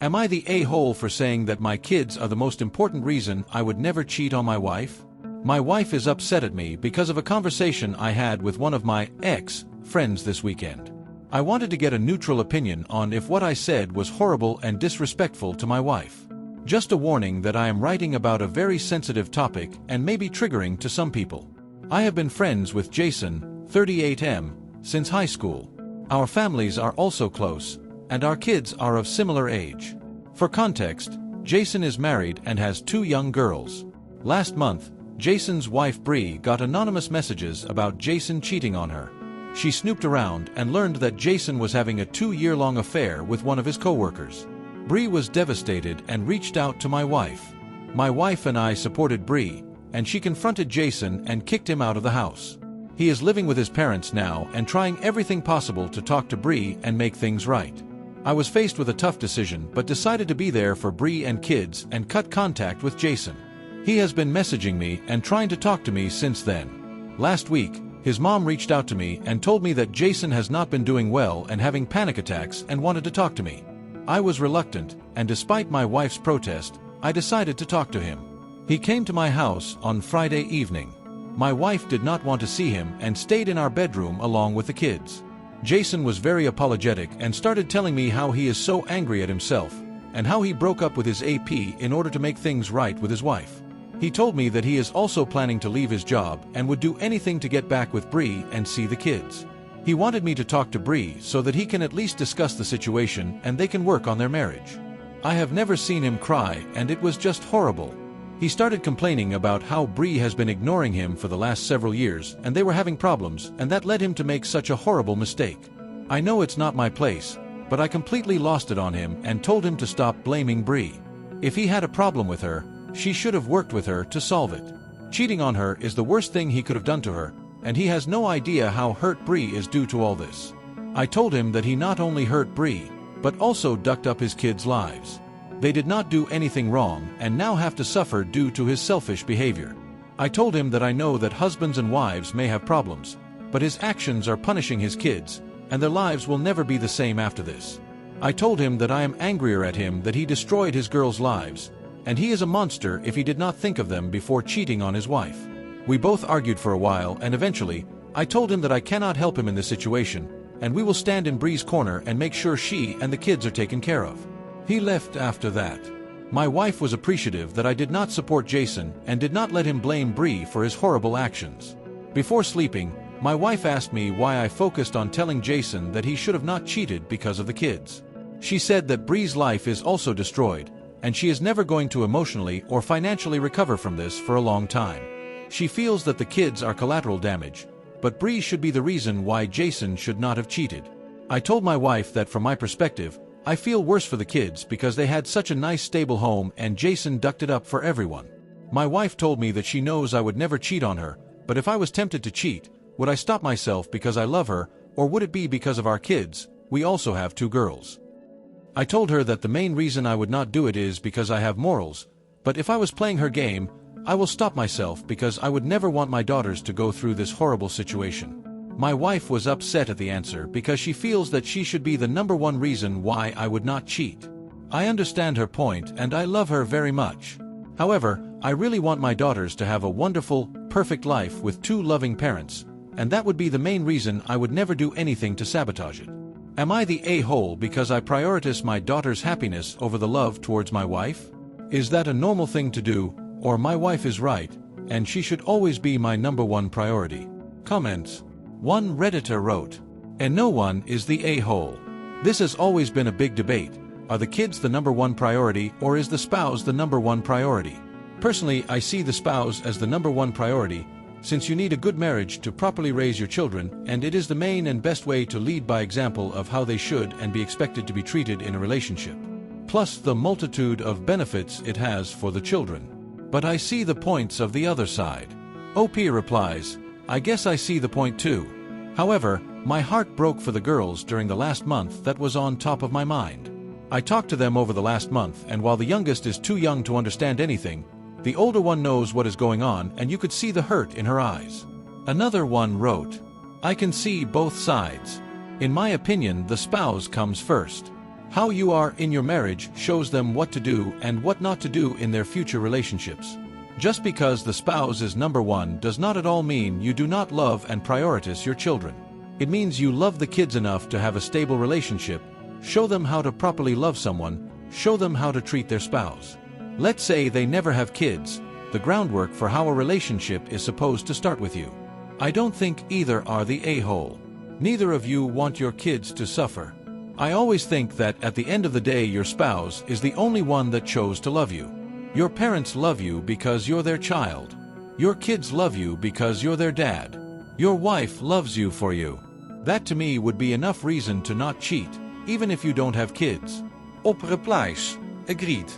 Am I the a-hole for saying that my kids are the most important reason I would never cheat on my wife? My wife is upset at me because of a conversation I had with one of my ex-friends this weekend. I wanted to get a neutral opinion on if what I said was horrible and disrespectful to my wife. Just a warning that I am writing about a very sensitive topic and may be triggering to some people. I have been friends with Jason, 38M, since high school. Our families are also close, and our kids are of similar age. For context, Jason is married and has 2 young girls. Last month, Jason's wife Bree got anonymous messages about Jason cheating on her. She snooped around and learned that Jason was having a 2-year-long affair with one of his co-workers. Bree was devastated and reached out to my wife. My wife and I supported Bree, and she confronted Jason and kicked him out of the house. He is living with his parents now and trying everything possible to talk to Bree and make things right. I was faced with a tough decision but decided to be there for Bree and kids and cut contact with Jason. He has been messaging me and trying to talk to me since then. Last week, his mom reached out to me and told me that Jason has not been doing well and having panic attacks and wanted to talk to me. I was reluctant, and despite my wife's protest, I decided to talk to him. He came to my house on Friday evening. My wife did not want to see him and stayed in our bedroom along with the kids. Jason was very apologetic and started telling me how he is so angry at himself and how he broke up with his AP in order to make things right with his wife. He told me that he is also planning to leave his job and would do anything to get back with Bree and see the kids. He wanted me to talk to Bree so that he can at least discuss the situation and they can work on their marriage. I have never seen him cry and it was just horrible. He started complaining about how Bree has been ignoring him for the last several years and they were having problems and that led him to make such a horrible mistake. I know it's not my place, but I completely lost it on him and told him to stop blaming Bree. If he had a problem with her, she should have worked with her to solve it. Cheating on her is the worst thing he could have done to her, and he has no idea how hurt Bree is due to all this. I told him that he not only hurt Bree, but also ducked up his kids' lives. They did not do anything wrong and now have to suffer due to his selfish behavior. I told him that I know that husbands and wives may have problems, but his actions are punishing his kids, and their lives will never be the same after this. I told him that I am angrier at him that he destroyed his girls' lives, and he is a monster if he did not think of them before cheating on his wife. We both argued for a while and eventually, I told him that I cannot help him in this situation, and we will stand in Bree's corner and make sure she and the kids are taken care of. He left after that. My wife was appreciative that I did not support Jason and did not let him blame Bree for his horrible actions. Before sleeping, my wife asked me why I focused on telling Jason that he should have not cheated because of the kids. She said that Bree's life is also destroyed, and she is never going to emotionally or financially recover from this for a long time. She feels that the kids are collateral damage, but Bree should be the reason why Jason should not have cheated. I told my wife that from my perspective, I feel worse for the kids because they had such a nice stable home and Jason ducked it up for everyone. My wife told me that she knows I would never cheat on her, but if I was tempted to cheat, would I stop myself because I love her, or would it be because of our kids? We also have 2 girls. I told her that the main reason I would not do it is because I have morals, but if I was playing her game, I will stop myself because I would never want my daughters to go through this horrible situation. My wife was upset at the answer because she feels that she should be the #1 reason why I would not cheat. I understand her point and I love her very much. However, I really want my daughters to have a wonderful, perfect life with 2 loving parents, and that would be the main reason I would never do anything to sabotage it. Am I the a-hole because I prioritize my daughter's happiness over the love towards my wife? Is that a normal thing to do, or my wife is right, and she should always be my #1 priority? Comments. One Redditor wrote, "And no one is the a-hole. This has always been a big debate. Are the kids the #1 priority or is the spouse the #1 priority? Personally, I see the spouse as the #1 priority, since you need a good marriage to properly raise your children, and it is the main and best way to lead by example of how they should and be expected to be treated in a relationship. Plus the multitude of benefits it has for the children. But I see the points of the other side." OP replies, "I guess I see the point too. However, my heart broke for the girls during the last month. That was on top of my mind. I talked to them over the last month, and while the youngest is too young to understand anything, the older one knows what is going on and you could see the hurt in her eyes." Another one wrote, "I can see both sides. In my opinion, the spouse comes first. How you are in your marriage shows them what to do and what not to do in their future relationships. Just because the spouse is number one does not at all mean you do not love and prioritize your children. It means you love the kids enough to have a stable relationship, show them how to properly love someone, show them how to treat their spouse. Let's say they never have kids, the groundwork for how a relationship is supposed to start with you. I don't think either are the a-hole. Neither of you want your kids to suffer. I always think that at the end of the day your spouse is the only one that chose to love you. Your parents love you because you're their child. Your kids love you because you're their dad. Your wife loves you for you. That to me would be enough reason to not cheat, even if you don't have kids. Op replies. Agreed.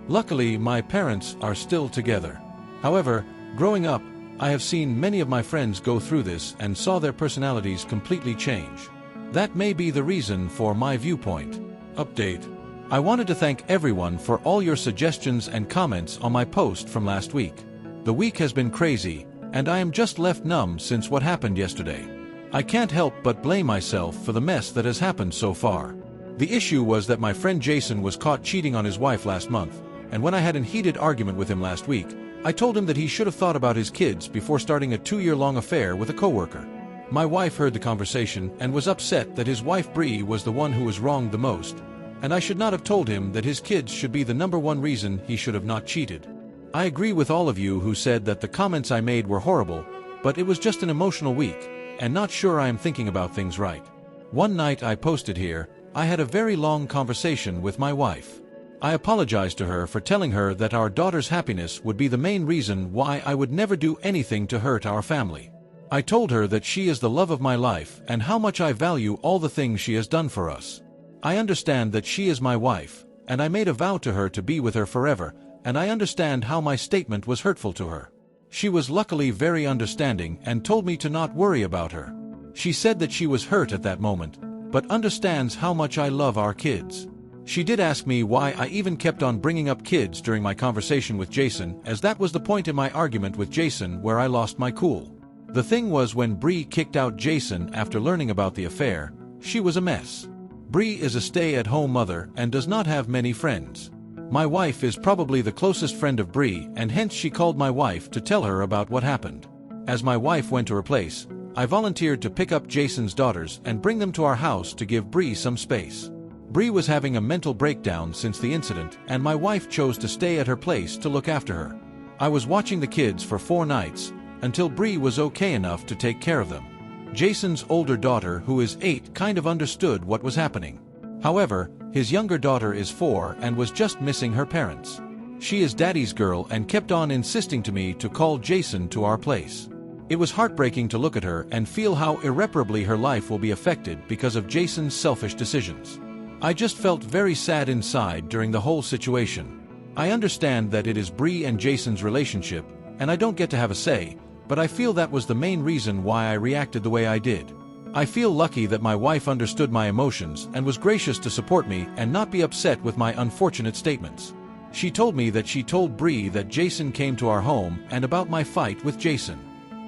Luckily, my parents are still together. However, growing up, I have seen many of my friends go through this and saw their personalities completely change. That may be the reason for my viewpoint. Update. I wanted to thank everyone for all your suggestions and comments on my post from last week. The week has been crazy, and I am just left numb since what happened yesterday. I can't help but blame myself for the mess that has happened so far. The issue was that my friend Jason was caught cheating on his wife last month, and when I had a heated argument with him last week, I told him that he should have thought about his kids before starting a 2-year-long affair with a coworker. My wife heard the conversation and was upset that his wife Bree was the one who was wronged the most, and I should not have told him that his kids should be the number one reason he should have not cheated. I agree with all of you who said that the comments I made were horrible, but it was just an emotional week, and not sure I am thinking about things right. One night I posted here, I had a very long conversation with my wife. I apologized to her for telling her that our daughter's happiness would be the main reason why I would never do anything to hurt our family. I told her that she is the love of my life and how much I value all the things she has done for us. I understand that she is my wife, and I made a vow to her to be with her forever, and I understand how my statement was hurtful to her. She was luckily very understanding and told me to not worry about her. She said that she was hurt at that moment, but understands how much I love our kids. She did ask me why I even kept on bringing up kids during my conversation with Jason, as that was the point in my argument with Jason where I lost my cool. The thing was, when Bree kicked out Jason after learning about the affair, she was a mess. Bree is a stay-at-home mother and does not have many friends. My wife is probably the closest friend of Bree, and hence she called my wife to tell her about what happened. As my wife went to her place, I volunteered to pick up Jason's daughters and bring them to our house to give Bree some space. Bree was having a mental breakdown since the incident, and my wife chose to stay at her place to look after her. I was watching the kids for 4 nights, until Bree was okay enough to take care of them. Jason's older daughter, who is 8, kind of understood what was happening. However, his younger daughter is 4 and was just missing her parents. She is daddy's girl and kept on insisting to me to call Jason to our place. It was heartbreaking to look at her and feel how irreparably her life will be affected because of Jason's selfish decisions. I just felt very sad inside during the whole situation. I understand that it is Bree and Jason's relationship, and I don't get to have a say, but I feel that was the main reason why I reacted the way I did. I feel lucky that my wife understood my emotions and was gracious to support me and not be upset with my unfortunate statements. She told me that she told Bree that Jason came to our home and about my fight with Jason.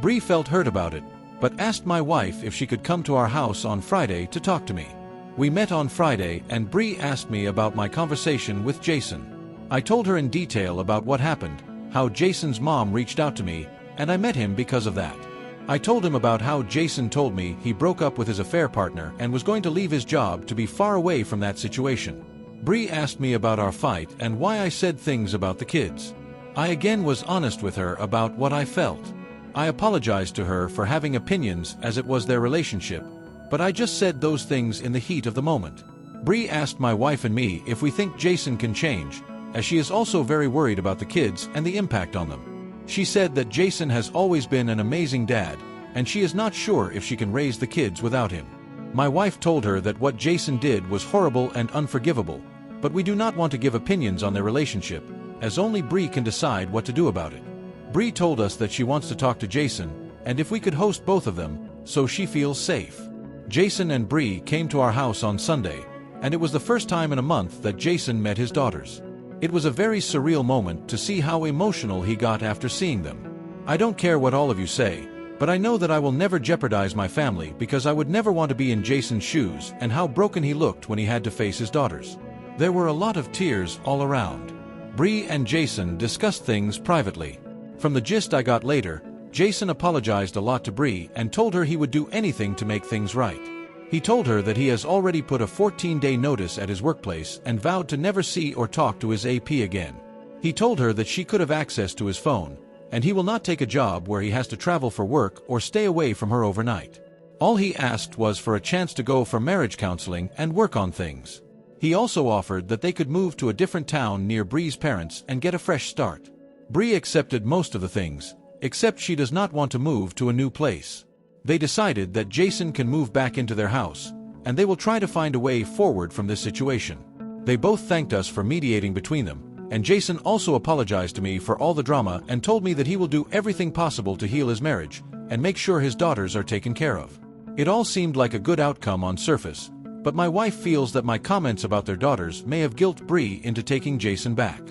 Bree felt hurt about it, but asked my wife if she could come to our house on Friday to talk to me. We met on Friday and Bree asked me about my conversation with Jason. I told her in detail about what happened, how Jason's mom reached out to me, and I met him because of that. I told him about how Jason told me he broke up with his affair partner and was going to leave his job to be far away from that situation. Bree asked me about our fight and why I said things about the kids. I again was honest with her about what I felt. I apologized to her for having opinions as it was their relationship, but I just said those things in the heat of the moment. Bree asked my wife and me if we think Jason can change, as she is also very worried about the kids and the impact on them. She said that Jason has always been an amazing dad, and she is not sure if she can raise the kids without him. My wife told her that what Jason did was horrible and unforgivable, but we do not want to give opinions on their relationship, as only Bree can decide what to do about it. Bree told us that she wants to talk to Jason, and if we could host both of them, so she feels safe. Jason and Bree came to our house on Sunday, and it was the first time in a month that Jason met his daughters. It was a very surreal moment to see how emotional he got after seeing them. I don't care what all of you say, But I know that I will never jeopardize my family because I would never want to be in Jason's shoes and how broken he looked when he had to face his daughters. There were a lot of tears all around. Bree and Jason discussed things privately. From the gist I got later, Jason apologized a lot to Bree and told her he would do anything to make things right. He told her that he has already put a 14-day notice at his workplace and vowed to never see or talk to his AP again. He told her that she could have access to his phone, and he will not take a job where he has to travel for work or stay away from her overnight. All he asked was for a chance to go for marriage counseling and work on things. He also offered that they could move to a different town near Bree's parents and get a fresh start. Bree accepted most of the things, except she does not want to move to a new place. They decided that Jason can move back into their house, and they will try to find a way forward from this situation. They both thanked us for mediating between them, and Jason also apologized to me for all the drama and told me that he will do everything possible to heal his marriage and make sure his daughters are taken care of. It all seemed like a good outcome on surface, but my wife feels that my comments about their daughters may have guilt Bree into taking Jason back.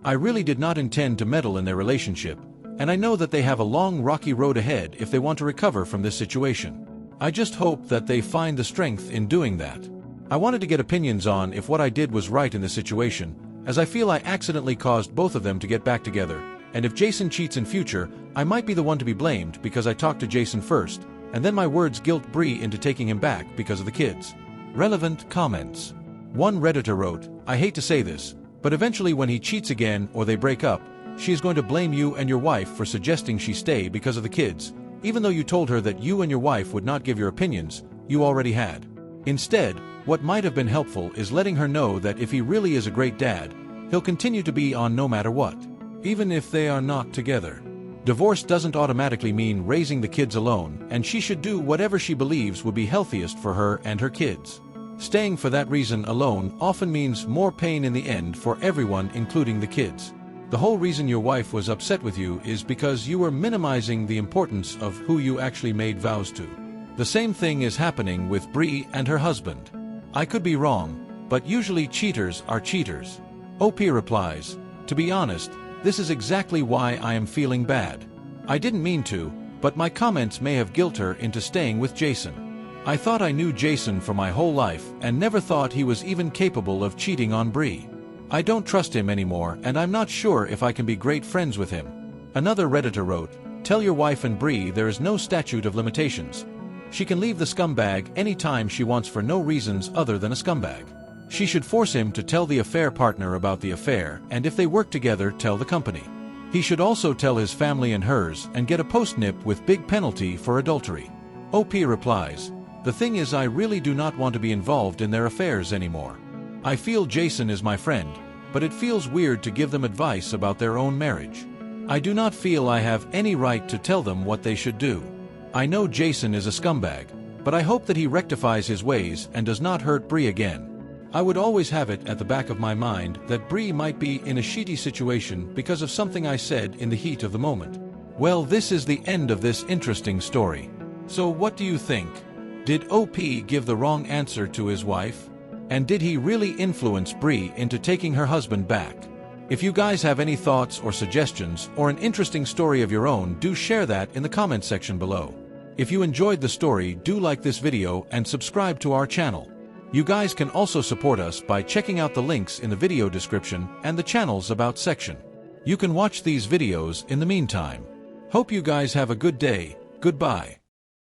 I really did not intend to meddle in their relationship, and I know that they have a long rocky road ahead if they want to recover from this situation. I just hope that they find the strength in doing that. I wanted to get opinions on if what I did was right in this situation, as I feel I accidentally caused both of them to get back together, and if Jason cheats in future, I might be the one to be blamed because I talked to Jason first, and then my words guilt Bree into taking him back because of the kids. Relevant comments. One Redditor wrote, "I hate to say this, but eventually when he cheats again or they break up, she is going to blame you and your wife for suggesting she stay because of the kids, even though you told her that you and your wife would not give your opinions, you already had. Instead, what might have been helpful is letting her know that if he really is a great dad, he'll continue to be on no matter what, even if they are not together. Divorce doesn't automatically mean raising the kids alone, and she should do whatever she believes would be healthiest for her and her kids. Staying for that reason alone often means more pain in the end for everyone, including the kids. The whole reason your wife was upset with you is because you were minimizing the importance of who you actually made vows to. The same thing is happening with Bree and her husband. I could be wrong, but usually cheaters are cheaters." OP replies, "To be honest, this is exactly why I am feeling bad. I didn't mean to, but my comments may have guilt her into staying with Jason. I thought I knew Jason for my whole life and never thought he was even capable of cheating on Bree. I don't trust him anymore and I'm not sure if I can be great friends with him." Another Redditor wrote, "Tell your wife and Bree there is no statute of limitations. She can leave the scumbag anytime she wants for no reasons other than a scumbag. She should force him to tell the affair partner about the affair, and if they work together, tell the company. He should also tell his family and hers and get a post-nip with big penalty for adultery." OP replies, "The thing is, I really do not want to be involved in their affairs anymore. I feel Jason is my friend, but it feels weird to give them advice about their own marriage. I do not feel I have any right to tell them what they should do. I know Jason is a scumbag, but I hope that he rectifies his ways and does not hurt Bree again. I would always have it at the back of my mind that Bree might be in a shitty situation because of something I said in the heat of the moment." Well, this is the end of this interesting story. So what do you think? Did OP give the wrong answer to his wife? And did he really influence Bree into taking her husband back? If you guys have any thoughts or suggestions or an interesting story of your own, do share that in the comment section below. If you enjoyed the story, do like this video and subscribe to our channel. You guys can also support us by checking out the links in the video description and the channel's About section. You can watch these videos in the meantime. Hope you guys have a good day. Goodbye.